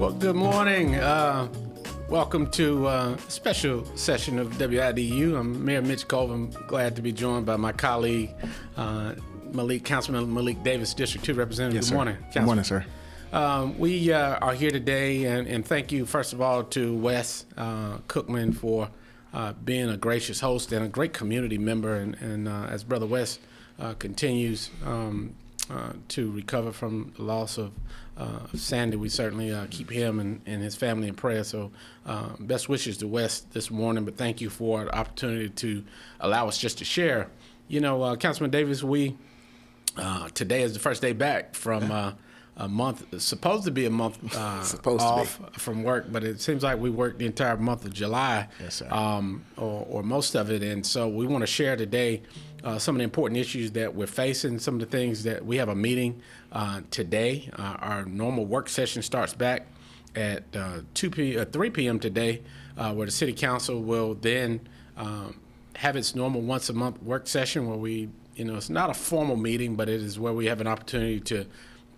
Well, good morning. Welcome to a special session of WIDU. I'm Mayor Mitch Colvin, glad to be joined by my colleague, Malik, Councilman Malik Davis, District 2 Representative. Yes, good sir. morning, Good morning, sir. We are here today, and thank you, first of all, to Wes Cookman for being a gracious host and a great community member. And as Brother Wes continues to recover from the loss of Sandy, we certainly keep him and his family in prayer. So best wishes to Wes this morning, but thank you for the opportunity to allow us just to share. You know, Councilman Davis, today is the first day back from a month, supposed to be a month off from work, but it seems like we worked the entire month of July, yes, sir. Or most of it. And so we want to share today some of the important issues that we're facing, some of the things that we have a meeting today. Our normal work session starts back at 3 p.m. today, where the City Council will then have its normal once a month work session where we, it's not a formal meeting, but it is where we have an opportunity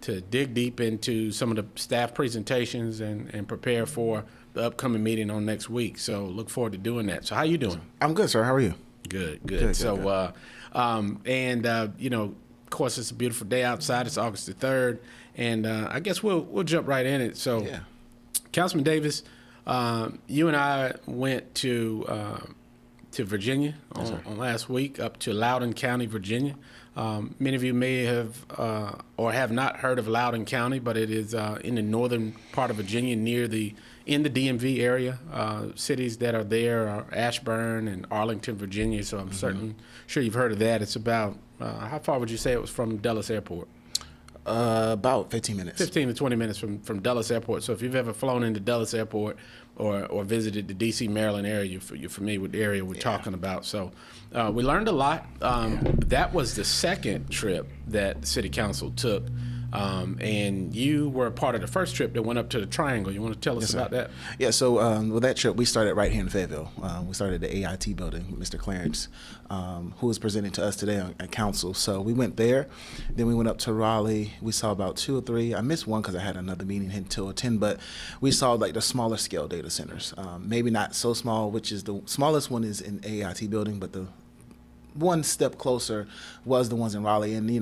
to dig deep into some of the staff presentations and prepare for the upcoming meeting on next week. So look forward to doing that. So how you doing? I'm good, sir. How are you? Good. So, of course, it's a beautiful day outside. It's August the 3rd, and I guess we'll jump right in it. So, yeah. Councilman Davis, you and I went to Virginia on last week, up to Loudoun County, Virginia. Many of you may have or have not heard of Loudoun County, but it is in the northern part of Virginia, in the DMV area. Cities that are there are Ashburn and Arlington, Virginia. So I'm certainly sure you've heard of that. It's about how far would you say it was from Dulles Airport? About 15 minutes. 15 to 20 minutes from Dulles Airport. So if you've ever flown into Dulles Airport or visited the D.C., Maryland area, you're familiar with the area we're talking about. So we learned a lot. That was the second trip that the City Council took. And you were a part of the first trip that went up to the Triangle. You want to tell us about that? Yeah, so with that trip, we started right here in Fayetteville. We started at the AIT building with Mr. Clarence, who was presenting to us today at council. So we went there. Then we went up to Raleigh. We saw about 2 or 3. I missed one because I had another meeting to attend, but we saw like the smaller scale data centers. Maybe not so small, which is the smallest one is in AIT building, but the one step closer was the ones in Raleigh. And, we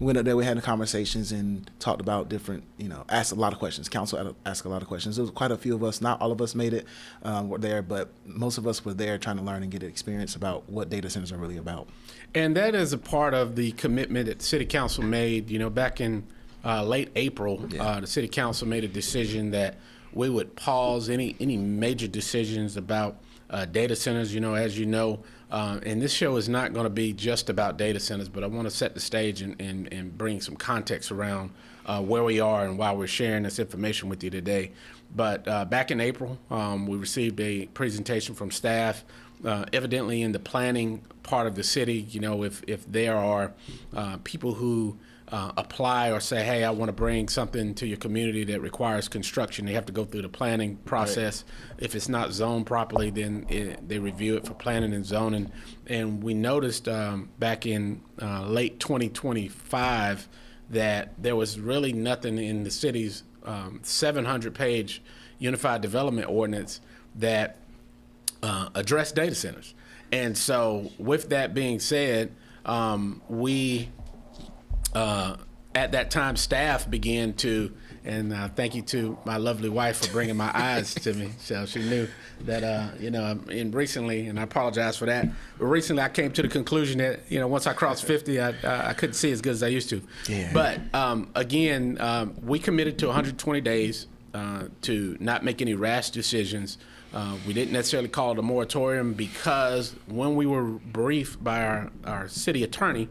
went up there, we had conversations and talked about different, asked a lot of questions. Council asked a lot of questions. There was quite a few of us, not all of us made it, were there, but most of us were there trying to learn and get an experience about what data centers are really about. And that is a part of the commitment that the City Council made, back in late April. The City Council made a decision that we would pause any major decisions about data centers, as you know. And this show is not going to be just about data centers, but I want to set the stage and bring some context around where we are and why we're sharing this information with you today. But back in April, we received a presentation from staff, evidently in the planning part of the city. If there are people who apply or say, hey, I want to bring something to your community that requires construction, they have to go through the planning process. Right. If it's not zoned properly, then they review it for planning and zoning. And we noticed back in late 2025 that there was really nothing in the city's 700-page Unified Development Ordinance that addressed data centers. And so with that being said, at that time, staff began to, and thank you to my lovely wife for bringing my eyes to me. So she knew that, and recently, and I apologize for that, but recently I came to the conclusion that, once I crossed 50, I couldn't see as good as I used to. Yeah. But again, we committed to 120 days to not make any rash decisions. We didn't necessarily call it a moratorium because when we were briefed by our city attorney,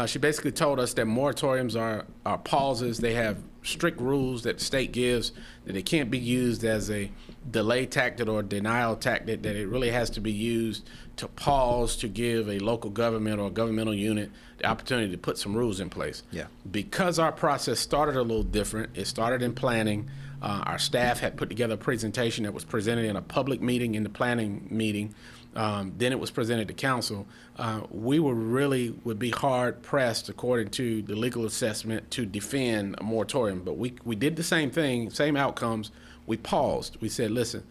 she basically told us that moratoriums are pauses. They have strict rules that the state gives that it can't be used as a delay tactic or denial tactic, that it really has to be used to pause to give a local government or a governmental unit the opportunity to put some rules in place. Yeah. Because our process started a little different, it started in planning. Our staff had put together a presentation that was presented in a public meeting in the planning meeting Then it was presented to council. We would be hard pressed, according to the legal assessment, to defend a moratorium. But we did the same thing, same outcomes. We paused. We said, listen,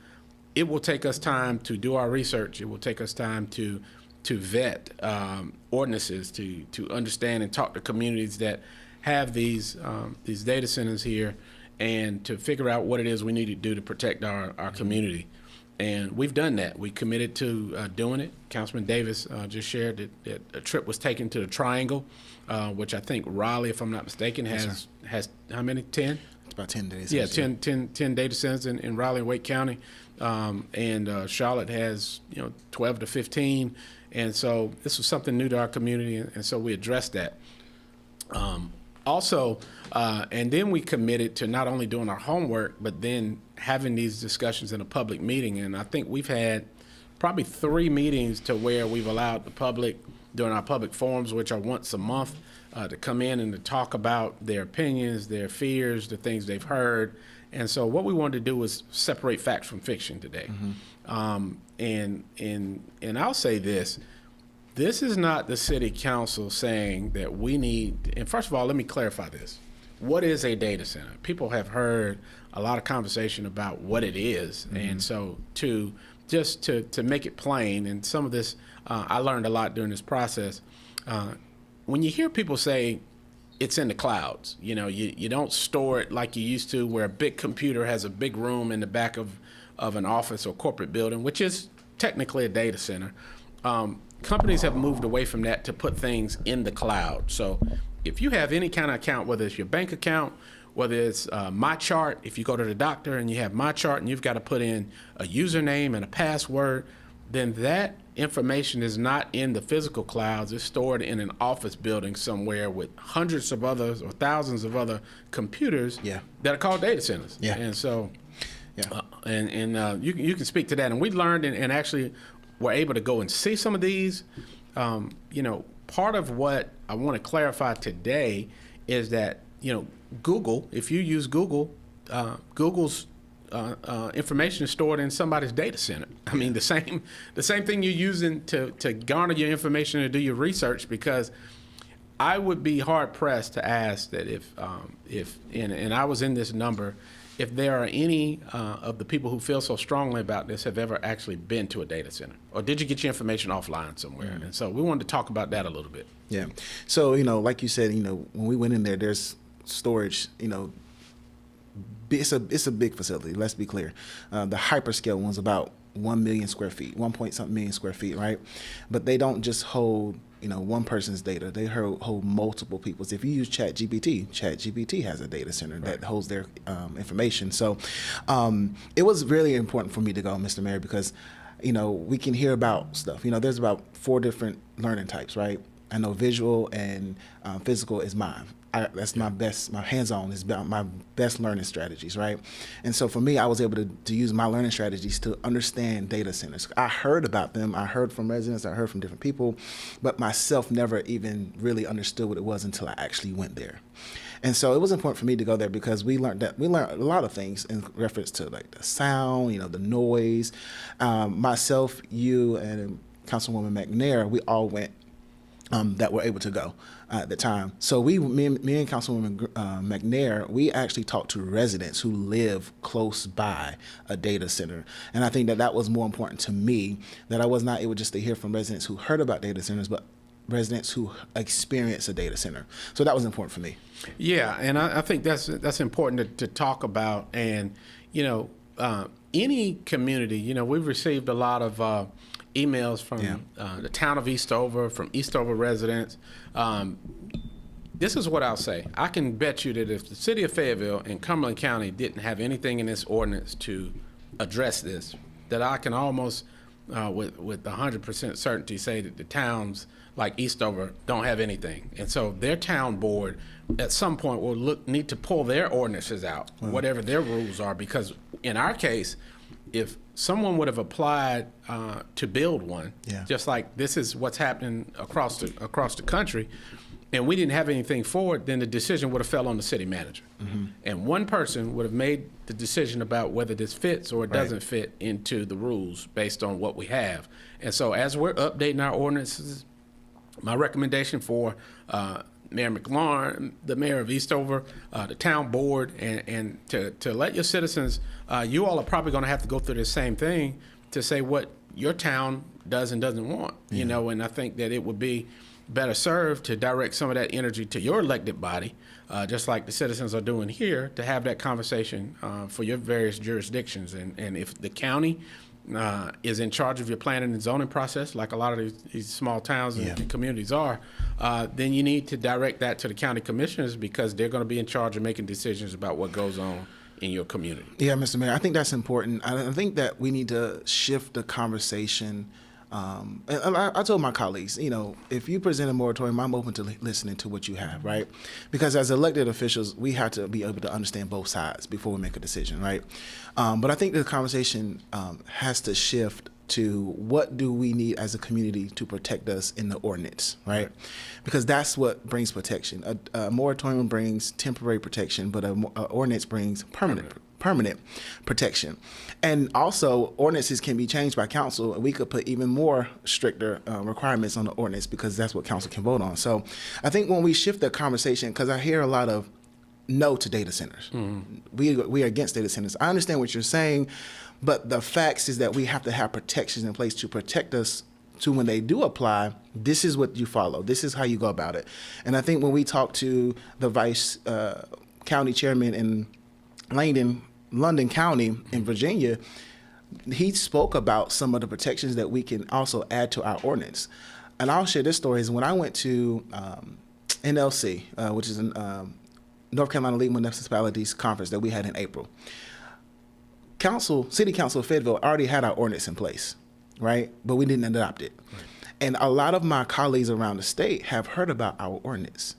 it will take us time to do our research. It will take us time to vet ordinances, to understand and talk to communities that have these data centers here, and to figure out what it is we need to do to protect our community. And we've done that. We committed to doing it. Councilman Davis just shared that a trip was taken to the Triangle, which I think Raleigh, if I'm not mistaken, has how many? 10? It's about 10 days. Yeah, 10 data centers in Raleigh and Wake County. And Charlotte has 12 to 15. And so this was something new to our community, and so we addressed that. Also, and then we committed to not only doing our homework, but then having these discussions in a public meeting. And I think we've had probably 3 meetings to where we've allowed the public, during our public forums, which are once a month, to come in and to talk about their opinions, their fears, the things they've heard. And so what we wanted to do was separate facts from fiction today. And I'll say this. This is not the city council saying that we need, and first of all, let me clarify this. What is a data center? People have heard a lot of conversation about what it is. And so to make it plain, and some of this, I learned a lot during this process. When you hear people say it's in the clouds, you don't store it like you used to, where a big computer has a big room in the back of an office or corporate building, which is technically a data center. Companies have moved away from that to put things in the cloud. So if you have any kind of account, whether it's your bank account, whether it's My Chart, if you go to the doctor and you have My Chart and you've got to put in a username and a password, then that information is not in the physical clouds. It's stored in an office building somewhere with hundreds of others or thousands of other computers that are called data centers. And so, you can speak to that. And we learned and actually were able to go and see some of these. Part of what I want to clarify today is that, Google, if you use Google, Google's information is stored in somebody's data center. I mean, the same thing you're using to garner your information and do your research, because I would be hard pressed to ask that if I was in this number, if there are any of the people who feel so strongly about this have ever actually been to a data center, or did you get your information offline somewhere? And so we wanted to talk about that a little bit. Yeah. So, like you said, when we went in there, there's storage, it's a big facility. Let's be clear. The hyperscale one's about 1 million square feet, 1 point something million square feet, right? But they don't just hold one person's data. They hold multiple people's. If you use ChatGPT has a data center that holds their information. So it was really important for me to go, Mr. Mayor, because we can hear about stuff. There's about 4 different learning types, right? I know visual and physical is mine. That's my best, my hands-on is about my best learning strategies, right? And so for me, I was able to use my learning strategies to understand data centers. I heard about them. I heard from residents. I heard from different people, but myself never even really understood what it was until I actually went there. And so it was important for me to go there because we learned a lot of things in reference to like the sound, the noise. Myself, you, and Councilwoman McNair, we all went that were able to go at the time. So me and Councilwoman McNair, we actually talked to residents who live close by a data center. And I think that was more important to me, that I was not able just to hear from residents who heard about data centers, but residents who experience a data center. So that was important for me. Yeah, and I think that's important to talk about. And, any community, we've received a lot of emails from the town of Eastover, from Eastover residents. This is what I'll say. I can bet you that if the city of Fayetteville and Cumberland County didn't have anything in this ordinance to address this, that I can almost, with 100% certainty, say that the towns like Eastover don't have anything. And so their town board at some point will need to pull their ordinances out, whatever their rules are, because in our case, if someone would have applied to build one, just like this is what's happening across the country, and we didn't have anything forward, then the decision would have fell on the city manager. And one person would have made the decision about whether this fits or it doesn't fit into the rules based on what we have. And so as we're updating our ordinances, my recommendation for Mayor McLaurin, the mayor of Eastover, the town board, and to let your citizens, you all are probably going to have to go through the same thing to say what your town does and doesn't want, you know, and I think that it would be better served to direct some of that energy to your elected body, just like the citizens are doing here, to have that conversation for your various jurisdictions. And if the county is in charge of your planning and zoning process, like a lot of these small towns and communities are, then you need to direct that to the county commissioners, because they're going to be in charge of making decisions about what goes on in your community. Yeah, Mr. Mayor, I think that's important. I think that we need to shift the conversation. And I told my colleagues, you know, if you present a moratorium, I'm open to listening to what you have, right? Because as elected officials, we have to be able to understand both sides before we make a decision, right? But I think the conversation has to shift to what do we need as a community to protect us in the ordinance, right? Because that's what brings protection. A moratorium brings temporary protection, but an ordinance brings permanent protection. And also, ordinances can be changed by council, and we could put even more stricter requirements on the ordinance, because that's what council can vote on. So I think when we shift the conversation, because I hear a lot of no to data centers. We are against data centers. I understand what you're saying, but the facts is that we have to have protections in place to protect us, to when they do apply, this is what you follow. This is how you go about it. And I think when we talk to the vice county chairman in London County in Virginia, he spoke about some of the protections that we can also add to our ordinance. And I'll share this story. Is when I went to NLC, which is an North Carolina League of Municipalities conference that we had in April. City Council of Fayetteville already had our ordinance in place, right? But we didn't adopt it. Right. And a lot of my colleagues around the state have heard about our ordinance.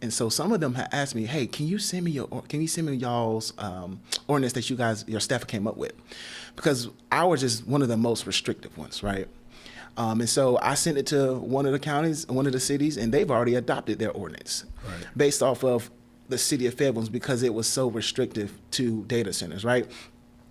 And so some of them have asked me, hey, can you send me y'all's ordinance that your staff came up with? Because ours is one of the most restrictive ones, right? And so I sent it to one of the counties, one of the cities, and they've already adopted their ordinance based off of the city of Fayetteville, because it was so restrictive to data centers, right?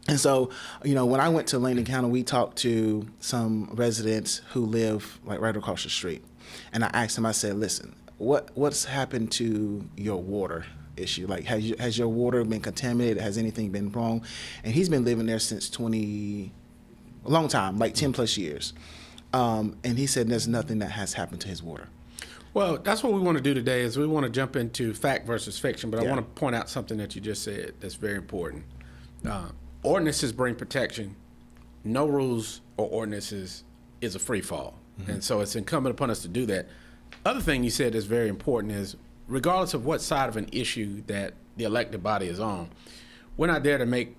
And so, you know, when I went to Langdon County, we talked to some residents who live like right across the street. And I asked them, I said, listen, what's happened to your water issue? Like, has your water been contaminated? Has anything been wrong? And he's been living there since a long time, like 10 plus years. And he said there's nothing that has happened to his water. Well, that's what we want to do today, is we want to jump into fact versus fiction, but I want to point out something that you just said that's very important. Ordinances bring protection. No rules or ordinances is a free fall. And so it's incumbent upon us to do that. Other thing you said that's very important is, regardless of what side of an issue that the elected body is on, we're not there to make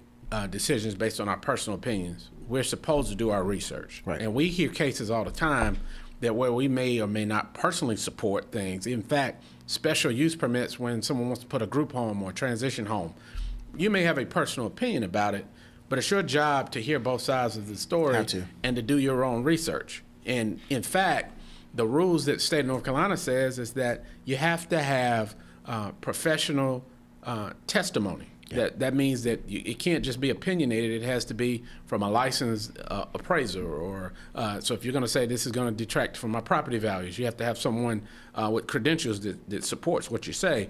decisions based on our personal opinions. We're supposed to do our research. Right. And we hear cases all the time that where we may or may not personally support things. In fact, special use permits when someone wants to put a group home or a transition home. You may have a personal opinion about it, but it's your job to hear both sides of the story and to do your own research. And in fact, the rules that the state of North Carolina says is that you have to have professional testimony. That means that it can't just be opinionated. It has to be from a licensed appraiser, or so if you're going to say this is going to detract from my property values, you have to have someone with credentials that supports what you say.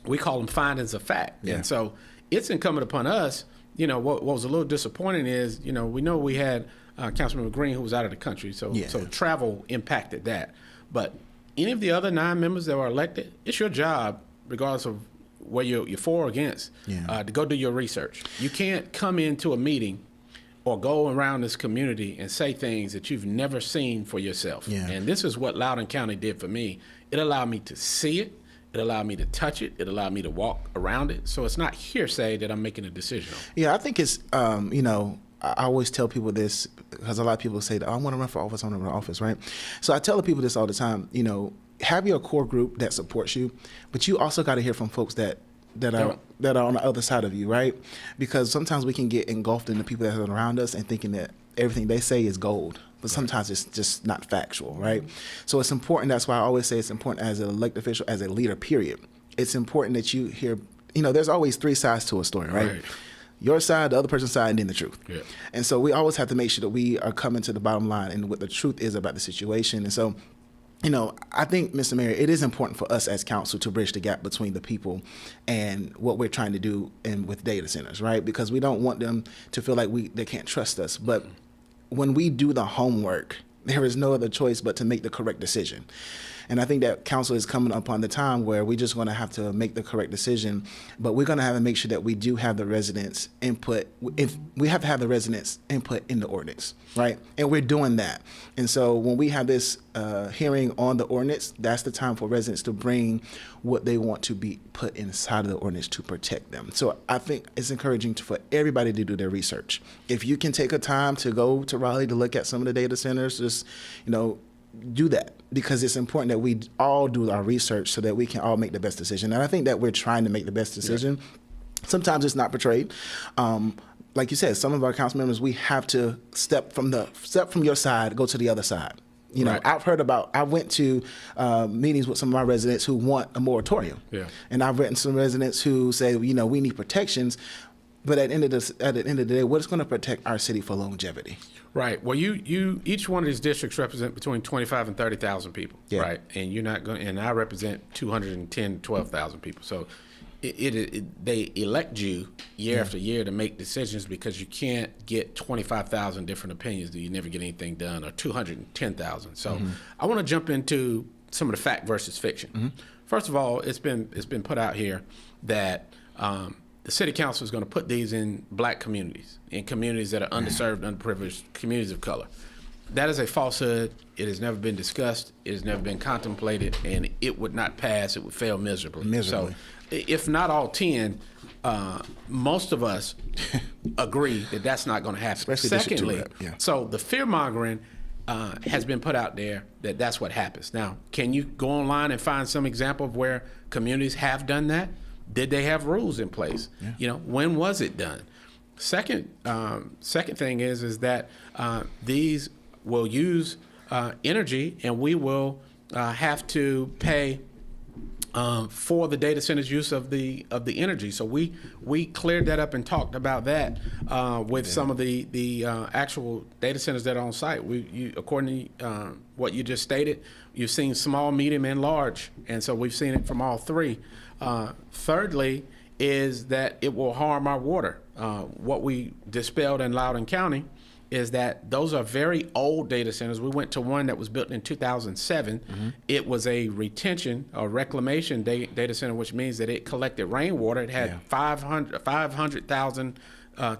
We call them findings of fact. And so it's incumbent upon us. You know, what was a little disappointing is, you know we had Councilman Green, who was out of the country, so travel impacted that. But any of the other 9 members that were elected, it's your job, regardless of where you're for or against, to go do your research. You can't come into a meeting or go around this community and say things that you've never seen for yourself. And this is what Loudoun County did for me. It allowed me to see it. It allowed me to touch it. It allowed me to walk around it. So it's not hearsay that I'm making a decision on. Yeah, I think it's, you know, I always tell people this, because a lot of people say, I want to run for office, I want to run for office, right? So I tell the people this all the time, you know, have your core group that supports you, but you also got to hear from folks that are on the other side of you, right? Because sometimes we can get engulfed in the people that are around us and thinking that everything they say is gold, but sometimes it's just not factual, right? So it's important. That's why I always say it's important as an elected official, as a leader, period. It's important that you hear, there's always three sides to a story, right? Your side, the other person's side, and then the truth. Yeah. And so we always have to make sure that we are coming to the bottom line and what the truth is about the situation. And so, I think, Mr. Mayor, it is important for us as council to bridge the gap between the people and what we're trying to do with data centers, right? Because we don't want them to feel like they can't trust us. But when we do the homework, there is no other choice but to make the correct decision. And I think that council is coming upon the time where we're just going to have to make the correct decision, but we're going to have to make sure that we do have the residents' input. If we have to have the residents' input in the ordinance, right? And we're doing that. And so when we have this hearing on the ordinance, that's the time for residents to bring what they want to be put inside of the ordinance to protect them. So I think it's encouraging for everybody to do their research. If you can take a time to go to Raleigh to look at some of the data centers, just, do that, because it's important that we all do our research so that we can all make the best decision. And I think that we're trying to make the best decision. Yeah. Sometimes it's not portrayed. Like you said, some of our council members, we have to step from your side, go to the other side. Right. I went to meetings with some of my residents who want a moratorium. Yeah. And I've written some residents who say, we need protections. But at the end of the day, what's going to protect our city for longevity? Right. Well, you each one of these districts represent between 25 and 30,000 people, right? And you're not going. And I represent 210, 12,000 people. So they elect you year after year to make decisions, because you can't get 25,000 different opinions. You never get anything done, or 210,000. So I want to jump into some of the fact versus fiction. First of all, it's been put out here that the city council is going to put these in black communities, in communities that are underserved, underprivileged, communities of color. That is a falsehood. It has never been discussed. It has never been contemplated, and it would not pass. It would fail miserably. So if not all 10, most of us agree that that's not going to happen. Especially Secondly, so the fear-mongering has been put out there that that's what happens. Now, can you go online and find some example of where communities have done that? Did they have rules in place? Yeah. When was it done? Second thing is that these will use energy, and we will have to pay for the data center's use of the energy. So we cleared that up and talked about that with some of the actual data centers that are on site. According to what you just stated, you've seen small, medium, and large, and so we've seen it from all three. Thirdly is that it will harm our water. What we dispelled in Loudoun County is that those are very old data centers. We went to one that was built in 2007. It was a retention or reclamation data center, which means that it collected rainwater. It had 500,000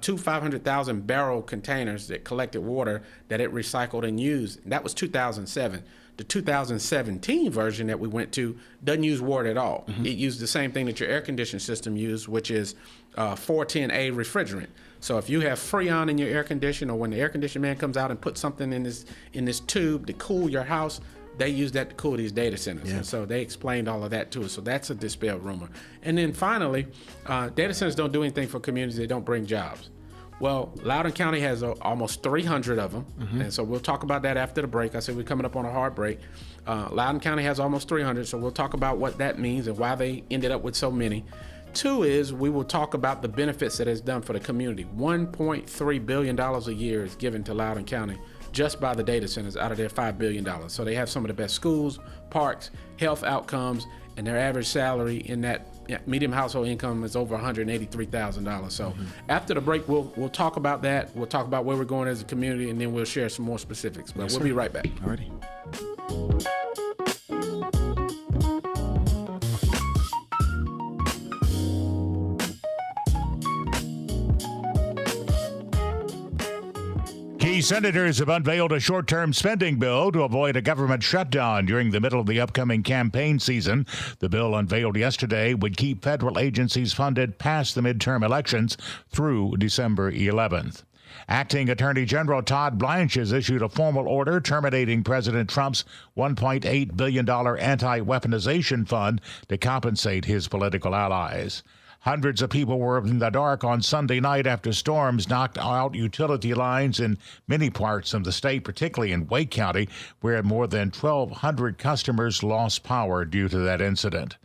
two 500,000 barrel containers that collected water that it recycled and used. That was 2007. The 2017 version that we went to doesn't use water at all. It used the same thing that your air conditioning system used, which is 410A refrigerant. So if you have Freon in your air conditioner, or when the air conditioning man comes out and puts something in this tube to cool your house, they use that to cool these data centers. And so they explained all of that to us. So that's a dispelled rumor. And then finally, data centers don't do anything for communities. They don't bring jobs. Well, Loudoun County has almost 300 of them, and so we'll talk about that after the break. I said we're coming up on a hard break. Loudoun County has almost 300, so we'll talk about what that means and why they ended up with so many. Two is we will talk about the benefits that it's done for the community. $1.3 billion a year is given to Loudoun County just by the data centers out of their $5 billion. So they have some of the best schools, parks, health outcomes, and their average salary in that medium household income is over $183,000. So after the break, we'll talk about that. We'll talk about where we're going as a community, and then we'll share some more specifics. But we'll be right back. Alrighty. Key senators have unveiled a short-term spending bill to avoid a government shutdown during the middle of the upcoming campaign season. The bill unveiled yesterday would keep federal agencies funded past the midterm elections through December 11th. Acting Attorney General Todd Blanche has issued a formal order terminating President Trump's $1.8 billion anti-weaponization fund to compensate his political allies. Hundreds of people were in the dark on Sunday night after storms knocked out utility lines in many parts of the state, particularly in Wake County, where more than 1,200 customers lost power due to that incident.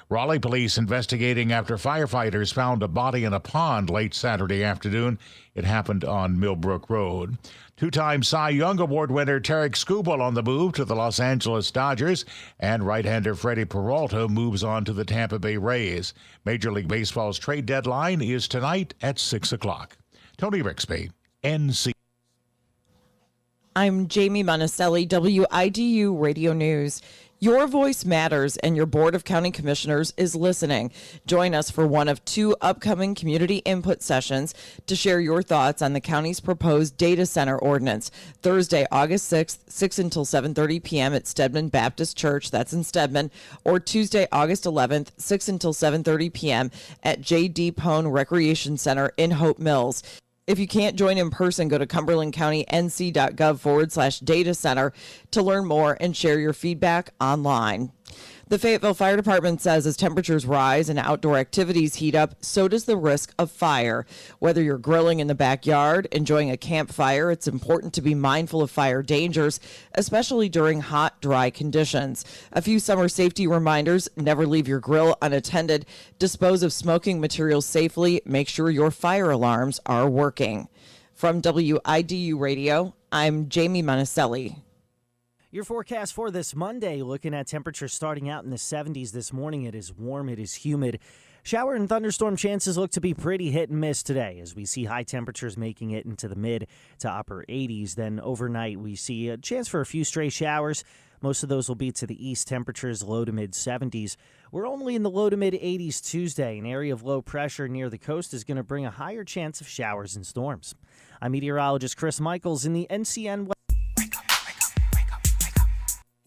Raleigh police investigating after firefighters found a body in a pond late Saturday afternoon. It happened on Millbrook Road. Two-time Cy Young Award winner Tarek Skubal on the move to the Los Angeles Dodgers, and right-hander Freddie Peralta moves on to the Tampa Bay Rays. Major League Baseball's trade deadline is tonight at 6 o'clock. Tony Rixby, NC. I'm Jamie Monticelli, WIDU Radio News. Your voice matters, and your Board of County Commissioners is listening. Join us for one of 2 upcoming community input sessions to share your thoughts on the county's proposed data center ordinance. Thursday, August 6th, 6 until 7:30 p.m. at Stedman Baptist Church, that's in Stedman, or Tuesday, August 11th, 6 until 7:30 p.m. at J.D. Pone Recreation Center in Hope Mills. If you can't join in person, go to cumberlandcountync.gov/data center to learn more and share your feedback online. The Fayetteville Fire Department says as temperatures rise and outdoor activities heat up, so does the risk of fire. Whether you're grilling in the backyard, enjoying a campfire, it's important to be mindful of fire dangers, especially during hot, dry conditions. A few summer safety reminders: never leave your grill unattended, dispose of smoking materials safely, make sure your fire alarms are working. From WIDU Radio, I'm Jamie Monticelli. Your forecast for this Monday, looking at temperatures starting out in the 70s this morning. It is warm, it is humid. Shower and thunderstorm chances look to be pretty hit and miss today, as we see high temperatures making it into the mid to upper 80s. Then overnight, we see a chance for a few stray showers. Most of those will be to the east, temperatures low to mid 70s. We're only in the low to mid 80s Tuesday. An area of low pressure near the coast is going to bring a higher chance of showers and storms. I'm meteorologist Chris Michaels in the NCN.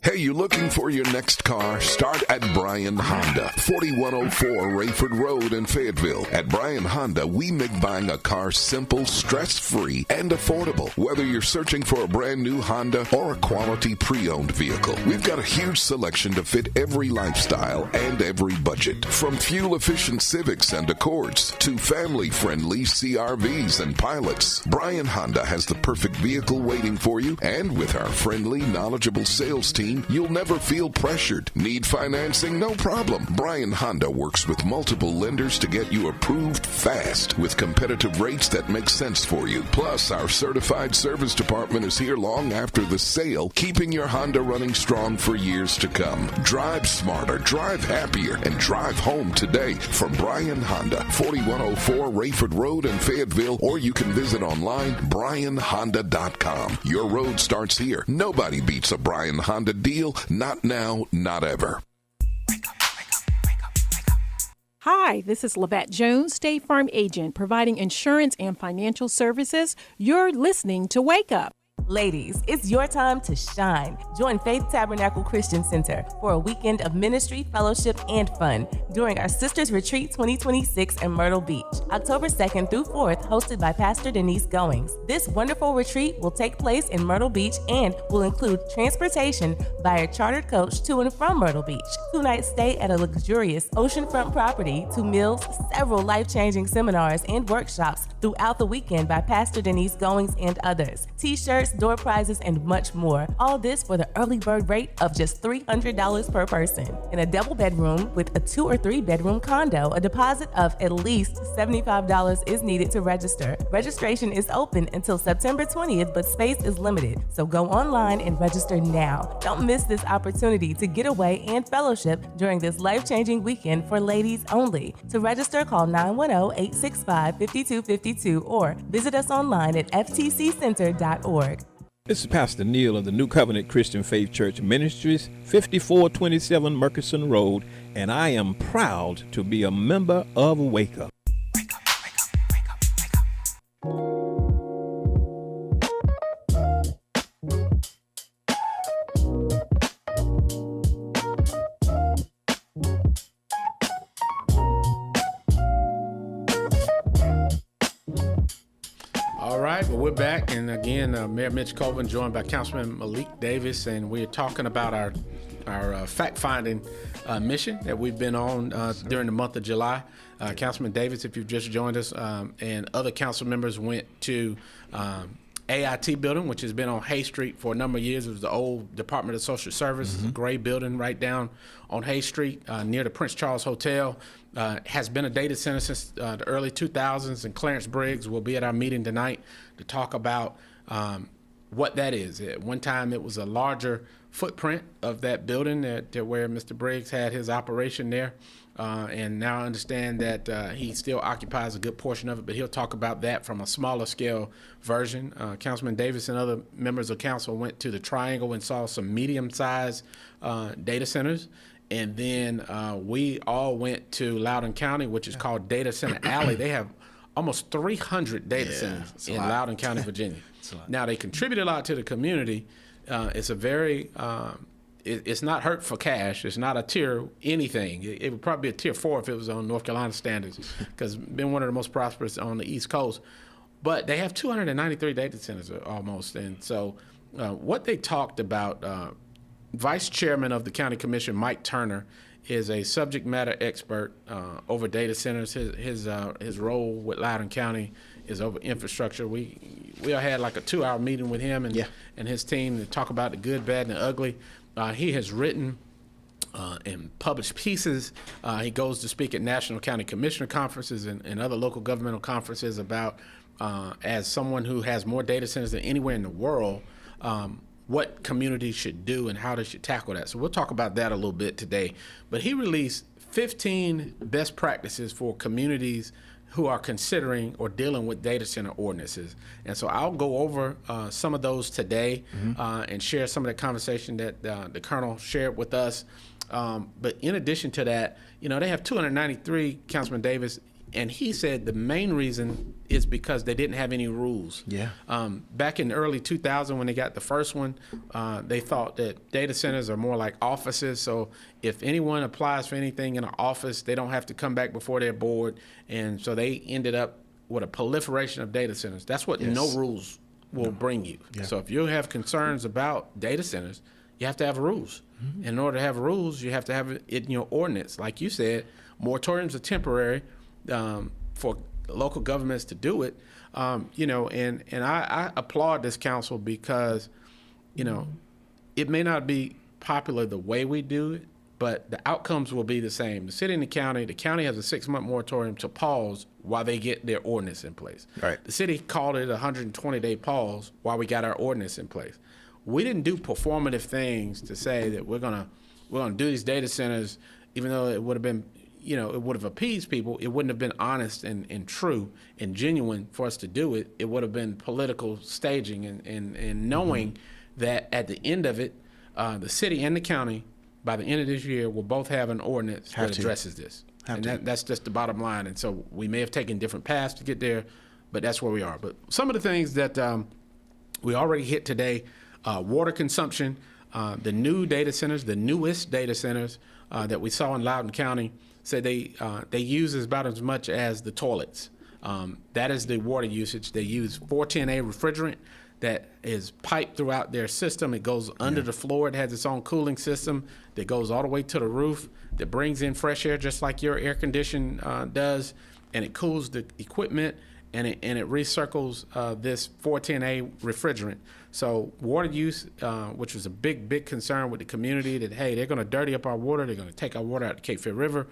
Hey, you looking for your next car? Start at Bryan Honda, 4104 Rayford Road in Fayetteville. At Bryan Honda, we make buying a car simple, stress-free, and affordable. Whether you're searching for a brand new Honda or a quality pre-owned vehicle, we've got a huge selection to fit every lifestyle and every budget. From fuel-efficient Civics and Accords to family-friendly CRVs and Pilots, Bryan Honda has the perfect vehicle waiting for you, and with our friendly, knowledgeable sales team, you'll never feel pressured. Need financing? No problem. Bryan Honda works with multiple lenders to get you approved fast with competitive rates that make sense for you. Plus, our certified service department is here long after the sale, keeping your Honda running strong for years to come. Drive smarter, drive happier, and drive home today from Bryan Honda, 4104 Rayford Road in Fayetteville, or you can visit online, bryanhonda.com. Your road starts here. Nobody beats a Bryan Honda deal. Not now, not ever. Hi, this is Lavette Jones, State Farm agent, providing insurance and financial services. You're listening to Wake Up. Ladies, it's your time to shine. Join Faith Tabernacle Christian Center for a weekend of ministry, fellowship, and fun during our Sisters Retreat 2026 in Myrtle Beach, October 2nd through 4th, hosted by Pastor Denise Goings. This wonderful retreat will take place in Myrtle Beach and will include transportation by a chartered coach to and from Myrtle Beach, 2-night stay at a luxurious oceanfront property, 2 meals, several life-changing seminars and workshops throughout the weekend by Pastor Denise Goings and others. T-shirts, door prizes, and much more. All this for the early bird rate of just $300 per person. In a double bedroom with a 2 or 3 bedroom condo, a deposit of at least $75 is needed to register. Registration is open until September 20th, but space is limited. So go online and register now. Don't miss this opportunity to get away and fellowship during this life-changing weekend for ladies only. To register, call 910-865-5252 or visit us online at ftccenter.org. This is Pastor Neil of the New Covenant Christian Faith Church Ministries, 5427 Murkison Road, and I am proud to be a member of Wake Up. All right, well, we're back, and again, Mayor Mitch Colvin joined by Councilman Malik Davis, and we're talking about our fact-finding mission that we've been on during the month of July. Councilman Davis, if you've just joined us, and other council members went to AIT building, which has been on Hay Street for a number of years. It was the old Department of Social Services, a gray building right down on Hay Street near the Prince Charles Hotel. Has been a data center since the early 2000s, and Clarence Briggs will be at our meeting tonight to talk about what that is. At one time, it was a larger footprint of that building to where Mr. Briggs had his operation there. And now I understand that he still occupies a good portion of it, but he'll talk about that from a smaller scale version. Councilman Davis and other members of council went to the Triangle and saw some medium-sized data centers. And then we all went to Loudoun County, which is called Data Center Alley. They have almost 300 data centers in Loudoun County, Virginia. Now, they contribute a lot to the community. It's a very it's not hurt for cash. It's not a tier anything. It would probably be a tier 4 if it was on North Carolina standards, because it's been one of the most prosperous on the East Coast. But they have 293 data centers almost. And so what they talked about, Vice Chairman of the County Commission, Mike Turner, is a subject matter expert over data centers. His role with Loudoun County is over infrastructure. We had like a 2-hour meeting with him and his team to talk about the good, bad, and the ugly. He has written and published pieces. He goes to speak at National County Commissioner conferences and other local governmental conferences about, as someone who has more data centers than anywhere in the world, what communities should do and how they should tackle that. So we'll talk about that a little bit today. But he released 15 best practices for communities who are considering or dealing with data center ordinances. And so I'll go over some of those today and share some of the conversation that the Colonel shared with us. But in addition to that, they have 293, Councilman Davis, and he said the main reason is because they didn't have any rules. Back in the early 2000, when they got the first one, they thought that data centers are more like offices. So if anyone applies for anything in an office, they don't have to come back before their board. And so they ended up with a proliferation of data centers. That's what no rules will bring you. So if you have concerns about data centers, you have to have rules. In order to have rules, you have to have it in your ordinance. Like you said, moratoriums are temporary for local governments to do it, and I applaud this council because, it may not be popular the way we do it, but the outcomes will be the same. The city and the county has a 6-month moratorium to pause while they get their ordinance in place. Right. The city called it a 120-day pause while we got our ordinance in place. We didn't do performative things to say that we're gonna do these data centers, even though it would have been, it would have appeased people. It wouldn't have been honest and true and genuine for us to do it. It would have been political staging and knowing that at the end of it, the city and the county, by the end of this year, will both have an ordinance that addresses this. That's just the bottom line. And so we may have taken different paths to get there, but that's where we are. But some of the things that we already hit today, water consumption, the new data centers, the newest data centers that we saw in Loudoun County, said they use about as much as the toilets. That is the water usage. They use 410A refrigerant that is piped throughout their system. It goes under the floor. It has its own cooling system that goes all the way to the roof, that brings in fresh air just like your air condition does, and it cools the equipment, and it recircles this 410A refrigerant. So water use, which was a big concern with the community, that, hey, they're going to dirty up our water, they're going to take our water out of the Cape Fear River,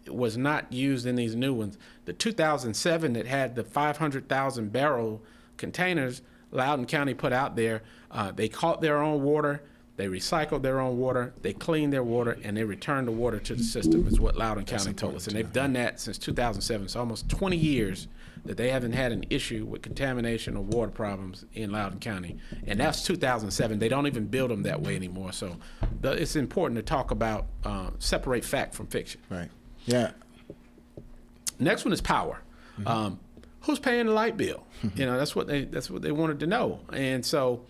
was not used in these new ones. The 2007 that had the 500,000 barrel containers Loudoun County put out there, they caught their own water, they recycled their own water, they cleaned their water, and they returned the water to the system, is what Loudoun County told us. And they've done that since 2007. So almost 20 years that they haven't had an issue with contamination or water problems in Loudoun County. And that's 2007. They don't even build them that way anymore. So it's important to talk about, separate fact from fiction. Right. Yeah. Next one is power. Who's paying the light bill? That's what they wanted to know. And so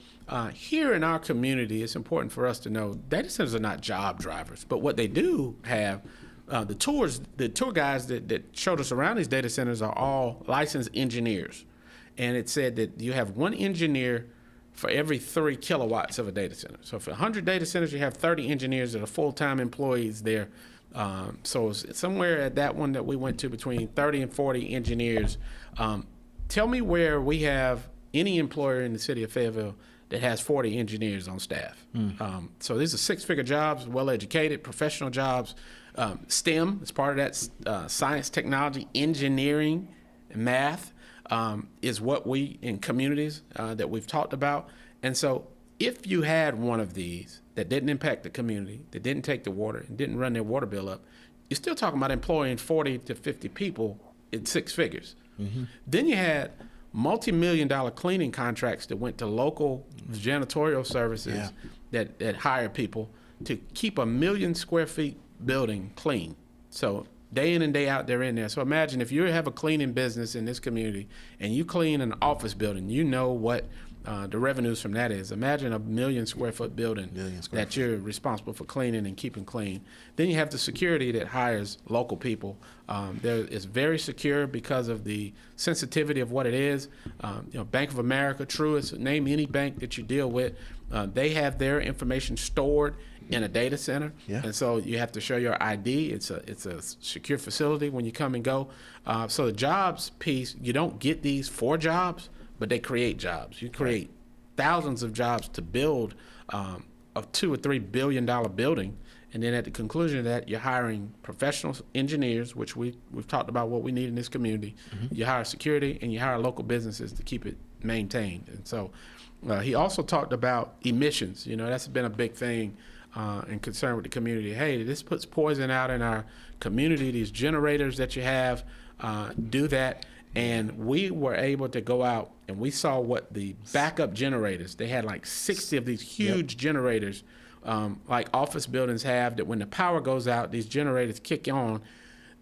here in our community, it's important for us to know data centers are not job drivers, but what they do have, the tour guys that showed us around these data centers are all licensed engineers. And it said that you have one engineer for every 3 kilowatts of a data center. So for 100 data centers, you have 30 engineers that are full-time employees there. So it's somewhere at that one that we went to between 30 and 40 engineers. Tell me where we have any employer in the city of Fayetteville that has 40 engineers on staff. So these are 6-figure jobs, well-educated, professional jobs. STEM is part of that, science, technology, engineering, and math. Is what we in communities that we've talked about. And so if you had one of these that didn't impact the community, that didn't take the water and didn't run their water bill up, you're still talking about employing 40 to 50 people in 6 figures. Then you had multi-million-dollar cleaning contracts that went to local janitorial services that hire people to keep a 1 million square feet building clean. So day in and day out, they're in there. So imagine if you have a cleaning business in this community and you clean an office building, you know what the revenues from that is. Imagine a 1 million square foot building that you're responsible for cleaning and keeping clean. Then you have the security that hires local people. It's very secure because of the sensitivity of what it is. Bank of America, Truist, name any bank that you deal with, they have their information stored in a data center, and so you have to show your ID. It's a secure facility when you come and go. So the jobs piece, you don't get these for jobs, but they create jobs. You create thousands of jobs to build a $2 or $3 billion building, and then at the conclusion of that, you're hiring professional engineers, which we've talked about what we need in this community. You hire security, and you hire local businesses to keep it maintained. And so he also talked about emissions. That's been a big thing. And concern with the community. Hey, this puts poison out in our community. These generators that you have do that. And we were able to go out and we saw what the backup generators, they had like 60 of these huge generators, like office buildings have, that when the power goes out, these generators kick on.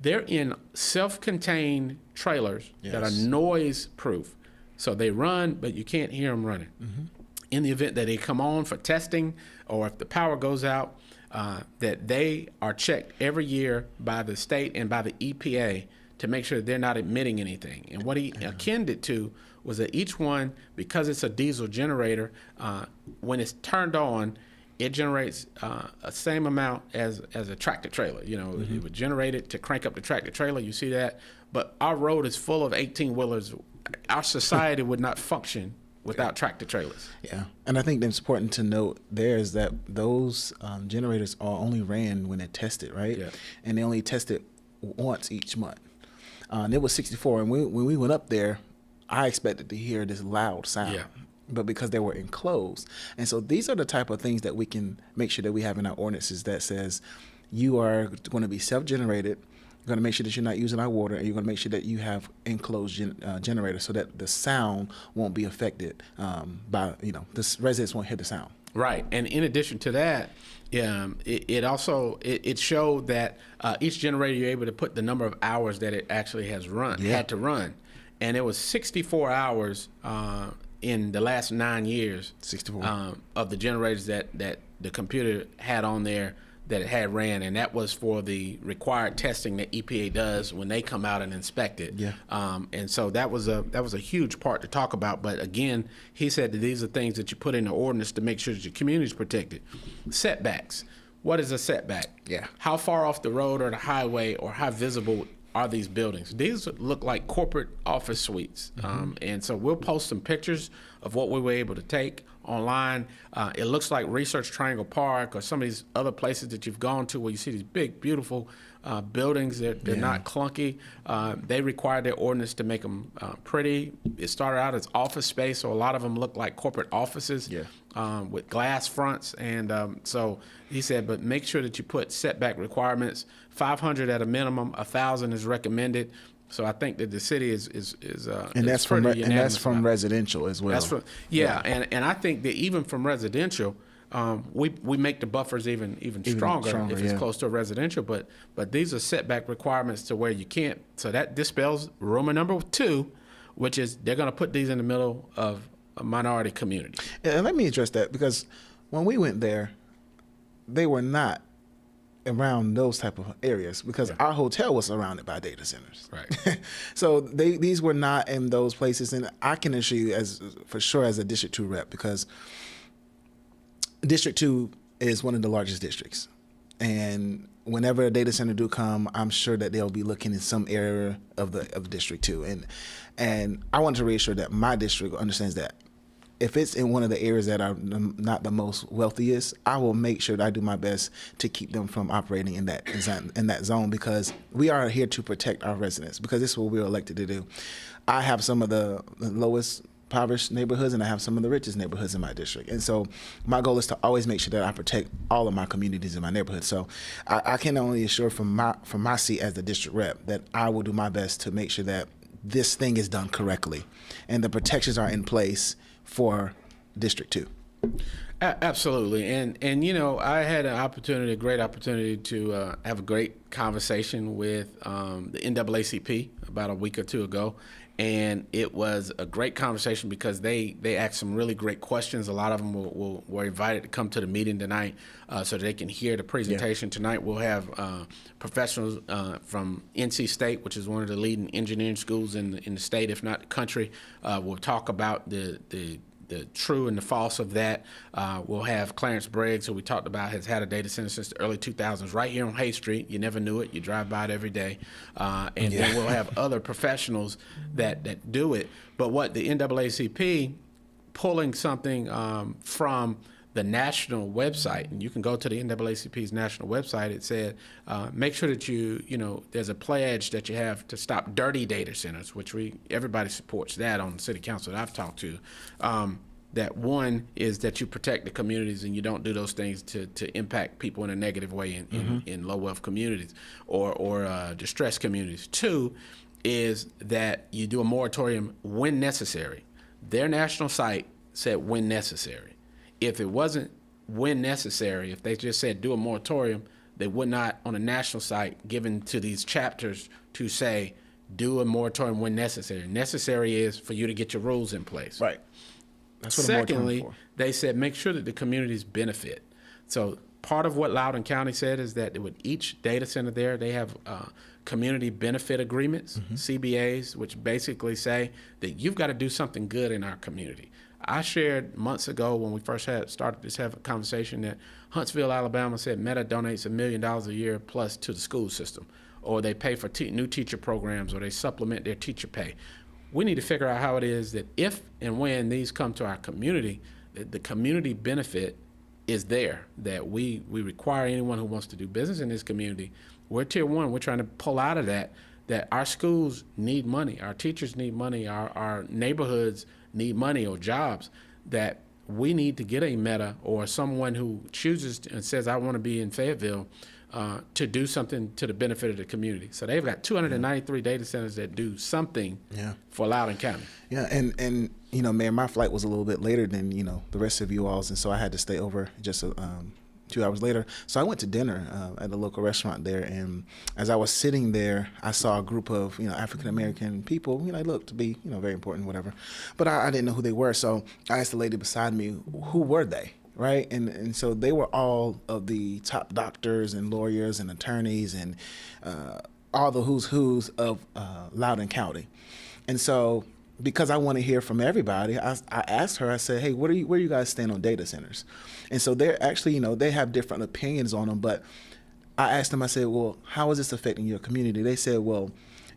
They're in self-contained trailers that are noise proof. So they run, but you can't hear them running. In the event that they come on for testing, or if the power goes out, that they are checked every year by the state and by the EPA to make sure they're not emitting anything. And what he akined it to was that each one, because it's a diesel generator, when it's turned on, it generates a same amount as a tractor trailer. It would generate it to crank up the tractor trailer. You see that? But our road is full of 18-wheelers. Our society would not function without tractor trailers. Yeah, and I think it's important to note there is that those generators are only ran when they're tested, right? Yeah. And they only test it once each month. And it was 64, and when we went up there, I expected to hear this loud sound. But because they were enclosed. And so these are the type of things that we can make sure that we have in our ordinances that says you are going to be self-generated. You're going to make sure that you're not using our water, and you're going to make sure that you have enclosed generators so that the sound won't be affected by, the residents won't hear the sound. Right. And in addition to that, it also showed that each generator, you're able to put the number of hours that it actually had to run. And it was 64 hours in the last 9 years 64 of the generators that the computer had on there that it had ran, and that was for the required testing that EPA does when they come out and inspect it. And so that was a huge part to talk about. But again, he said that these are things that you put in the ordinance to make sure that your community is protected. Setbacks. What is a setback? How far off the road or the highway, or how visible are these buildings? These look like corporate office suites. And so we'll post some pictures of what we were able to take online. It looks like Research Triangle Park or some of these other places that you've gone to where you see these big, beautiful buildings. They're not clunky. They require their ordinance to make them pretty. It started out as office space, so a lot of them look like corporate offices with glass fronts. And so he said, but make sure that you put setback requirements. 500 at a minimum, 1,000 is recommended. So I think that the city is and that's from residential as well. That's from, and I think that even from residential, we make the buffers even stronger if it's close to a residential. But these are setback requirements to where you can't. So that dispels rumor number 2, which is they're going to put these in the middle of a minority community. And let me address that, because when we went there, they were not around those type of areas because our hotel was surrounded by data centers. Right. So these were not in those places, and I can assure you, for sure, as a District 2 rep, because District 2 is one of the largest districts, and whenever a data center do come, I'm sure that they'll be looking in some area of the District 2, and I want to reassure that my district understands that. If it's in one of the areas that are not the most wealthiest, I will make sure that I do my best to keep them from operating in that zone because we are here to protect our residents because this is what we're elected to do. I have some of the lowest impoverished neighborhoods and I have some of the richest neighborhoods in my district. And so my goal is to always make sure that I protect all of my communities in my neighborhood. So I can only assure from my seat as the district rep that I will do my best to make sure that this thing is done correctly and the protections are in place for District 2. Absolutely. And I had a great opportunity to have a great conversation with the NAACP about a week or two ago. And it was a great conversation because they asked some really great questions. A lot of them were invited to come to the meeting tonight so they can hear the presentation. Tonight we'll have professionals from NC State, which is one of the leading engineering schools in the state, if not the country. We'll talk about the true and the false of that. We'll have Clarence Briggs, who we talked about, has had a data center since the early 2000s, right here on Hay Street. You never knew it. You drive by it every day. Then we'll have other professionals that do it. But what the NAACP, pulling something from the national website, and you can go to the NAACP's national website, it said, make sure that there's a pledge that you have to stop dirty data centers, which everybody supports that on the city council that I've talked to. That one is that you protect the communities and you don't do those things to impact people in a negative way in low wealth communities or distressed communities. Two is that you do a moratorium when necessary. Their national site said when necessary. If it wasn't when necessary, if they just said do a moratorium, they would not, on a national site, given to these chapters to say do a moratorium when necessary. Necessary is for you to get your rules in place. Right. That's what Secondly, a moratorium they said make sure that the communities benefit. So part of what Loudoun County said is that with each data center there, they have community benefit agreements, CBAs, which basically say that you've got to do something good in our community. I shared months ago when we first started this conversation that Huntsville, Alabama said Meta donates $1 million a year plus to the school system, or they pay for new teacher programs, or they supplement their teacher pay. We need to figure out how it is that if and when these come to our community, the community benefit is there, that we require anyone who wants to do business in this community. We're tier one. We're trying to pull out of that our schools need money, our teachers need money, our neighborhoods need money or jobs, that we need to get a Meta or someone who chooses and says, I want to be in Fayetteville to do something to the benefit of the community. So they've got 293 data centers that do something for Loudoun County. Yeah, and Mayor, my flight was a little bit later than, the rest of you all's, and so I had to stay over just 2 hours later. So I went to dinner at a local restaurant there, and as I was sitting there, I saw a group of African-American people. They looked to be very important, whatever, but I didn't know who they were. So I asked the lady beside me, who were they? Right, and so they were all of the top doctors and lawyers and attorneys and all the who's of Loudoun County. And so because I want to hear from everybody, I asked her, I said, hey, where you guys stand on data centers? And so they're actually, they have different opinions on them, but I asked them, I said, well, how is this affecting your community? They said, well,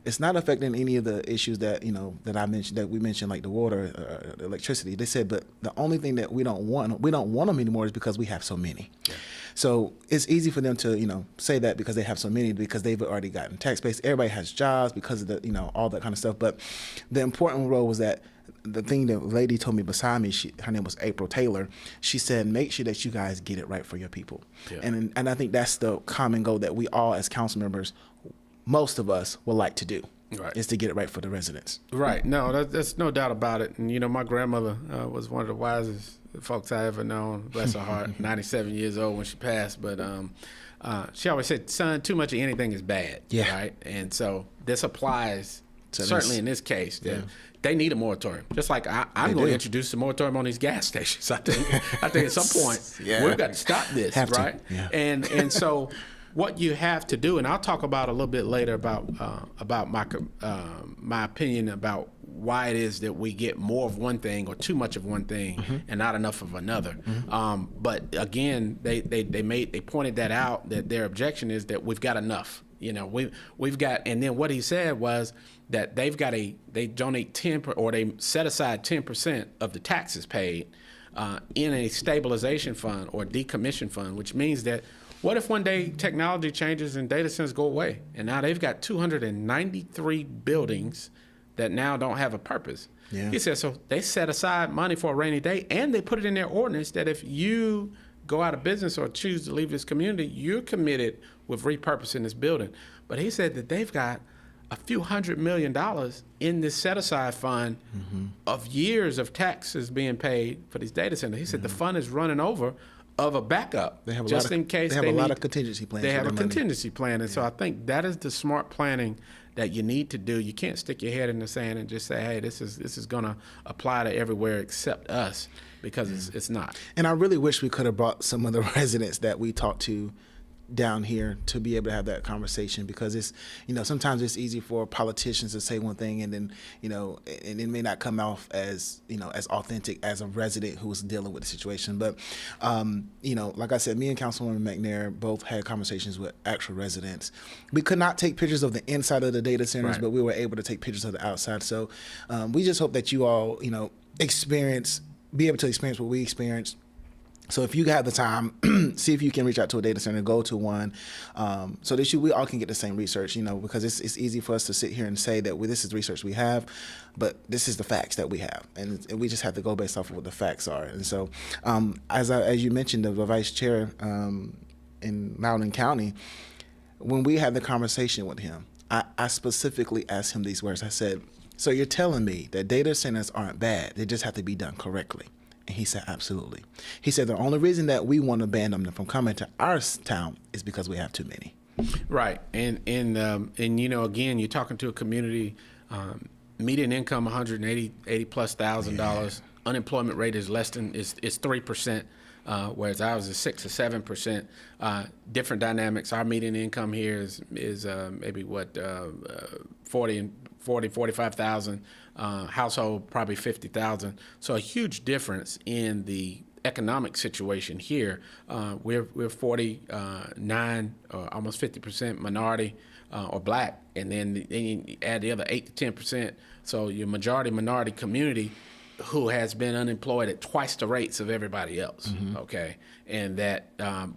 it's not affecting any of the issues that, that I mentioned, that we mentioned, like the water, electricity. They said, but the only thing that we don't want them anymore is because we have so many. Yeah. So it's easy for them to, say that because they have so many, because they've already gotten tax base. Everybody has jobs because of the, all that kind of stuff. But the important role was that the thing that the lady told me beside me, her name was April Taylor. She said, make sure that you guys get it right for your people. Yeah. And I think that's the common goal that we all as council members, most of us would like to do, is to get it right for the residents. Right. No, that's no doubt about it. And, my grandmother was one of the wisest folks I ever known, bless her heart, 97 years old when she passed. But she always said, son, too much of anything is bad. Yeah. Right. And so this applies certainly in this case. That they need a moratorium. Just like I'm going to introduce a moratorium on these gas stations. I think at some point we've got to stop this, right? Yeah. And so what you have to do, and I'll talk about a little bit later about my opinion about why it is that we get more of one thing or too much of one thing and not enough of another. But again, they pointed that out, that their objection is that we've got enough. We've got, and then what he said was that they donate 10 or they set aside 10% of the taxes paid in a stabilization fund or decommission fund, which means that what if one day technology changes and data centers go away, and now they've got 293 buildings that now don't have a purpose? Yeah. He said, so they set aside money for a rainy day, and they put it in their ordinance that if you go out of business or choose to leave this community, you're committed with repurposing this building. But he said that they've got a few $100 million in this set-aside fund of years of taxes being paid for these data centers. He said the fund is running over of a backup, They have in case they have a lot of contingency plans. They for have a their money. contingency plan, and so I think that is the smart planning that you need to do. You can't stick your head in the sand and just say, "Hey, this is going to apply to everywhere except us," because it's not. And I really wish we could have brought some of the residents that we talked to down here to be able to have that conversation, because it's, sometimes it's easy for politicians to say one thing and then, and it may not come off as, as authentic as a resident who's dealing with the situation. But, like I said, me and Councilwoman McNair both had conversations with actual residents. We could not take pictures of the inside of the data centers, Right. but we were able to take pictures of the outside. So we just hope that you all, be able to experience what we experienced. So if you have the time, see if you can reach out to a data center, go to one, so that we all can get the same research, because it's easy for us to sit here and say that this is research we have, but this is the facts that we have, and we just have to go based off of what the facts are. And so, as you mentioned, the vice chair in Loudoun County, when we had the conversation with him, I specifically asked him these words. I said, "So you're telling me that data centers aren't bad; they just have to be done correctly?" And he said, absolutely. He said, the only reason that we want to ban them from coming to our town is because we have too many. Right. And again, you're talking to a community, median income $180,000. Unemployment rate is less than is 3%, whereas ours is 6 or 7%. Different dynamics. Our median income here is maybe 45,000. Household probably 50,000. So a huge difference in the economic situation here. We're 49, almost 50% minority or black, and then you add the other 8 to 10%. So your majority minority community who has been unemployed at twice the rates of everybody else, okay? And that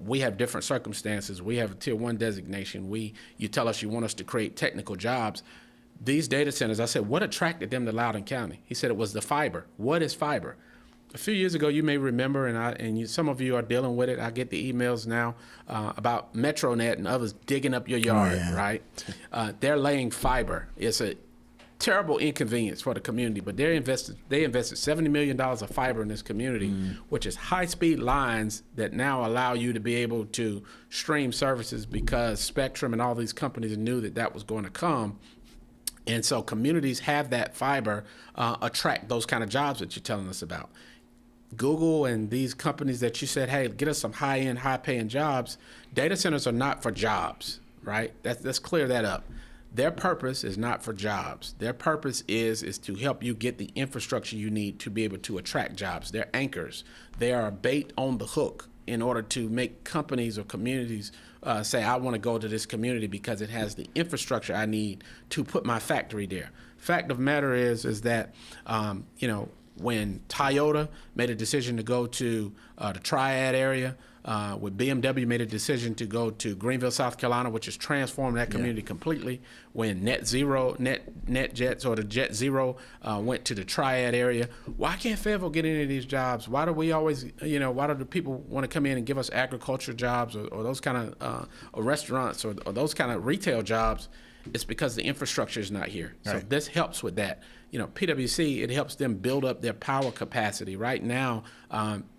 we have different circumstances. We have a Tier 1 designation. You tell us you want us to create technical jobs. These data centers, I said, what attracted them to Loudoun County? He said it was the fiber. What is fiber? A few years ago, you may remember, some of you are dealing with it. I get the emails now about MetroNet and others digging up your yard, right? They're laying fiber. It's a terrible inconvenience for the community, but they invested $70 million of fiber in this community, which is high-speed lines that now allow you to be able to stream services, because Spectrum and all these companies knew that was going to come. And so communities have that fiber attract those kind of jobs that you're telling us about. Google and these companies that you said, hey, get us some high-end, high-paying jobs. Data centers are not for jobs, right? Let's clear that up. Their purpose is not for jobs. Their purpose is to help you get the infrastructure you need to be able to attract jobs. They're anchors. They are a bait on the hook in order to make companies or communities say, I want to go to this community because it has the infrastructure I need to put my factory there. Fact of the matter is that, when Toyota made a decision to go to the Triad area, when BMW made a decision to go to Greenville, South Carolina, which has transformed that community completely, when NetJets or the Jet Zero went to the Triad area, why can't Fayetteville get any of these jobs? Why do we always, why do the people want to come in and give us agriculture jobs or those kind of or restaurants or those kind of retail jobs? It's because the infrastructure is not here. So this helps with that. PwC, it helps them build up their power capacity. Right now,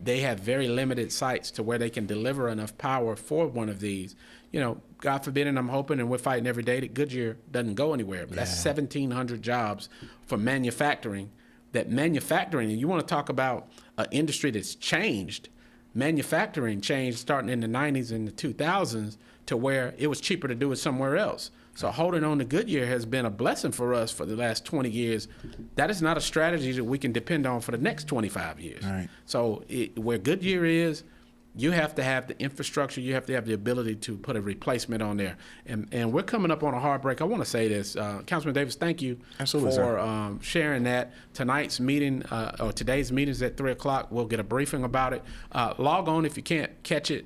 they have very limited sites to where they can deliver enough power for one of these. God forbid, and I'm hoping, and we're fighting every day that Goodyear doesn't go anywhere. But that's 1,700 jobs for manufacturing. And you want to talk about an industry that's changed. manufacturing changed starting in the 90s and the 2000s to where it was cheaper to do it somewhere else. So holding on to Goodyear has been a blessing for us for the last 20 years. That is not a strategy that we can depend on for the next 25 years. Right. So where Goodyear is, you have to have the infrastructure. You have to have the ability to put a replacement on there. And we're coming up on a hard break. I want to say this. Councilman Davis, thank you for sharing that. Tonight's meeting, or today's meeting is at 3 o'clock. We'll get a briefing about it. Log on if you can't catch it.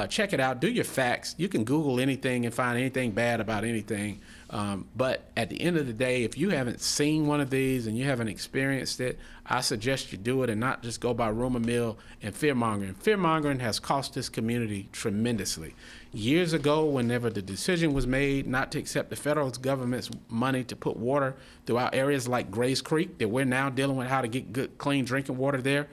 Check it out. Do your facts. You can Google anything and find anything bad about anything. But at the end of the day, if you haven't seen one of these and you haven't experienced it, I suggest you do it and not just go by rumor mill and fear-mongering. Fear-mongering has cost this community tremendously. Years ago, whenever the decision was made not to accept the federal government's money to put water throughout areas like Grays Creek, that we're now dealing with how to get good, clean drinking water there,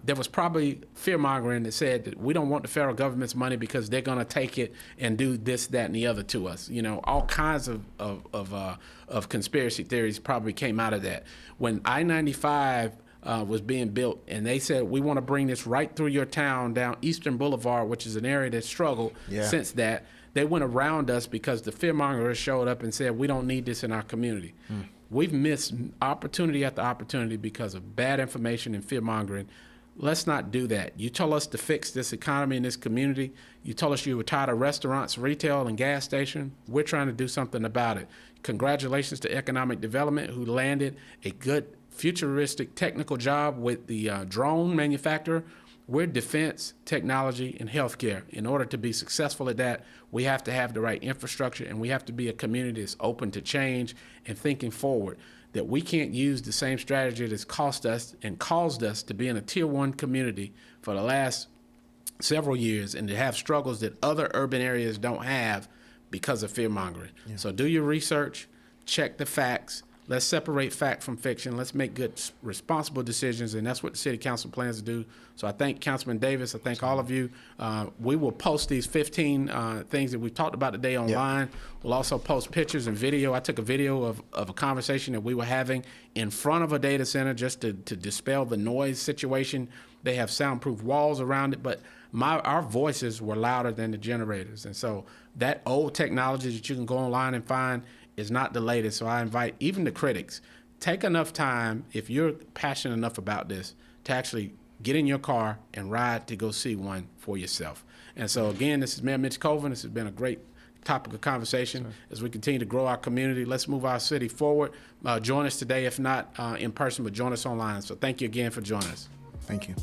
there was probably fear-mongering that said that we don't want the federal government's money because they're going to take it and do this, that, and the other to us. You know, all kinds of conspiracy theories probably came out of that. When I-95 was being built, and they said, we want to bring this right through your town down Eastern Boulevard, which is an area that's struggled since that, they went around us because the fear-mongers showed up and said, we don't need this in our community. We've missed opportunity after opportunity because of bad information and fear-mongering. Let's not do that. You told us to fix this economy in this community. You told us you were tired of restaurants, retail, and gas stations. We're trying to do something about it. Congratulations to Economic Development, who landed a good futuristic technical job with the drone manufacturer. We're defense, technology, and healthcare. In order to be successful at that, we have to have the right infrastructure, and we have to be a community that's open to change and thinking forward. That we can't use the same strategy that's cost us and caused us to be in a tier 1 community for the last several years and to have struggles that other urban areas don't have because of fear-mongering. So do your research, check the facts. Let's separate fact from fiction. Let's make good, responsible decisions, and that's what the City Council plans to do. So I thank Councilman Davis. I thank all of you. We will post these 15 things that we've talked about today online. We'll also post pictures and video. I took a video of a conversation that we were having in front of a data center just to dispel the noise situation. They have soundproof walls around it, but our voices were louder than the generators. And so that old technology that you can go online and find is not the latest. So I invite even the critics, take enough time, if you're passionate enough about this, to actually get in your car and ride to go see one for yourself. And so again, this is Mayor Mitch Colvin. This has been a great topic of conversation as we continue to grow our community. Let's move our city forward. Join us today, if not in person, but join us online. So thank you again for joining us. Thank you.